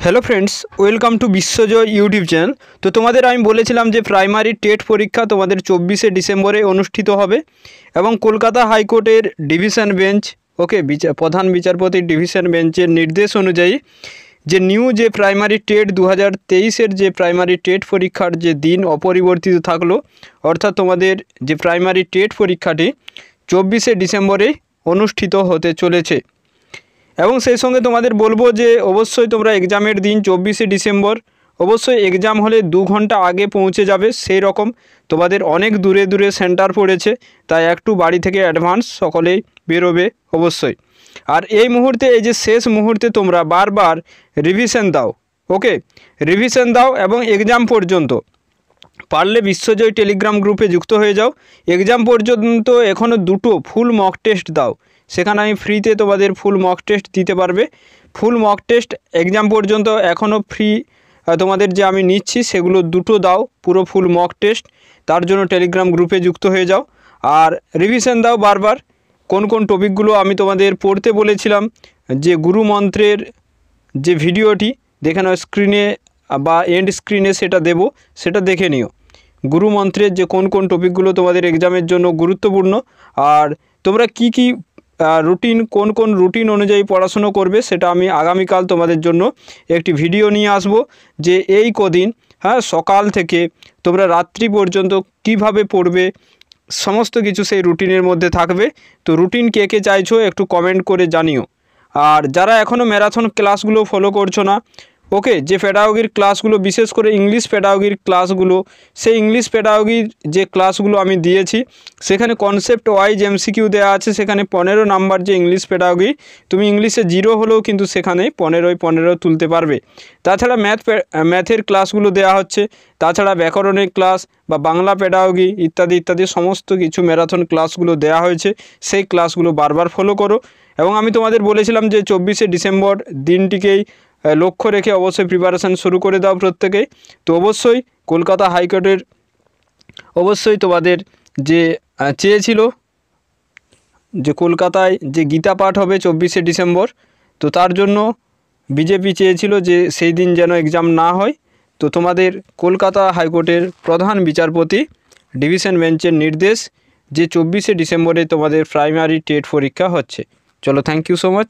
Hello friends welcome to Vishwajay YouTube channel. तो तुम्हारे आमी बोलेছিলাম যে प्राइमारी टेट परीक्षा तुम्हारे 24 डिसेम्बरे अनुष्ठित होबे एवं कलकाता हाईकोर्टेर डिविशन बेंच प्रधान विचारपति डिविशन बेंचेर निर्देश अनुयायी जे निउ जे प्राइमारी टेट 2023 जे प्राइमारी टेट परीक्षार जे दिन अपरिवर्तित थाकलो अर्थात तुम्हादेर जे प्राइमारी टेट परीक्षाटी 24 डिसेम्बरे अनुष्ठित होते चलेছে। এবং সেই সঙ্গে তোমাদের বলবো যে অবশ্যই তোমরা এক্সামের দিন 24 ডিসেম্বর অবশ্যই এক্সাম হলে 2 ঘন্টা আগে পৌঁছে যাবে। সেই রকম তোমাদের অনেক দূরে দূরে সেন্টার পড়েছে, তাই একটু বাড়ি থেকে অ্যাডভান্স সকলেই বেরোবে অবশ্যই। আর এই মুহূর্তে এই যে শেষ মুহূর্তে তোমরা বারবার রিভিশন দাও, রিভিশন দাও এবং এক্সাম পর্যন্ত পারলে বিশ্বজয় টেলিগ্রাম গ্রুপে যুক্ত হয়ে যাও। এক্সাম পর্যন্ত এখনও 2টো ফুল মক টেস্ট দাও, সেখানে আমি ফ্রিতে তোমাদের ফুল মক টেস্ট দিতে পারবে। ফুল মক টেস্ট এক্সাম পর্যন্ত এখনও ফ্রি তোমাদের যে আমি নিচ্ছি সেগুলো 2টো দাও, পুরো ফুল মক টেস্ট। তার জন্য টেলিগ্রাম গ্রুপে যুক্ত হয়ে যাও আর রিভিশন দাও বারবার। কোন কোন টপিকগুলো আমি তোমাদের পড়তে বলেছিলাম, যে গুরু মন্ত্রের যে ভিডিওটি দেখে নাও স্ক্রিনে বা এন্ড স্ক্রিনে সেটা দেব, সেটা দেখে নিও। গুরু মন্ত্রের যে কোন কোন টপিকগুলো তোমাদের এক্সামের জন্য গুরুত্বপূর্ণ আর তোমরা কি কি রুটিন কোন কোন রুটিন অনুযায়ী পড়াশুনো করবে সেটা আমি আগামীকাল তোমাদের জন্য একটি ভিডিও নিয়ে আসব। যে এই কদিন সকাল থেকে তোমরা রাত্রি পর্যন্ত কিভাবে পড়বে সমস্ত কিছু সেই রুটিনের মধ্যে থাকবে। তো রুটিন কে কে চাইছো একটু কমেন্ট করে জানিও। আর যারা এখনও ম্যারাথন ক্লাসগুলো ফলো করছো না, যে পেডাগোগির ক্লাসগুলো বিশেষ করে ইংলিশ পেডাগোগির ক্লাসগুলো, সেই ইংলিশ পেডাগোগির যে ক্লাসগুলো আমি দিয়েছি সেখানে কনসেপ্ট ওয়াইজ এমসিকিউ দেওয়া আছে। সেখানে 15 নাম্বার যে ইংলিশ পেডাগোগি, তুমি ইংলিশে 0 হলেও কিন্তু সেখানে 15 তুলতে পারবে। তাছাড়া ম্যাথের ক্লাসগুলো দেওয়া হচ্ছে, তাছাড়া ব্যাকরণের ক্লাস বা বাংলা পেডাগোগি ইত্যাদি ইত্যাদি সমস্ত কিছু ম্যারাথন ক্লাসগুলো দেওয়া হয়েছে। সেই ক্লাসগুলো বারবার ফলো করো। এবং আমি তোমাদের বলেছিলাম যে 24 ডিসেম্বর দিনটিকেই লক্ষ্য রেখে অবশ্যই প্রিপারেশান শুরু করে দাও প্রত্যেকেই। তো অবশ্যই কলকাতা হাইকোর্টের অবশ্যই তোমাদের যে চেয়েছিল যে কলকাতায় যে গীতা পাঠ হবে 24 ডিসেম্বর, তো তার জন্য বিজেপি চেয়েছিল যে সেই দিন যেন এক্সাম না হয়। তো তোমাদের কলকাতা হাইকোর্টের প্রধান বিচারপতি ডিভিশন বেঞ্চের নির্দেশ যে 24 ডিসেম্বরে তোমাদের প্রাইমারি টেট পরীক্ষা হচ্ছে। চলো, থ্যাংক ইউ সো মাচ।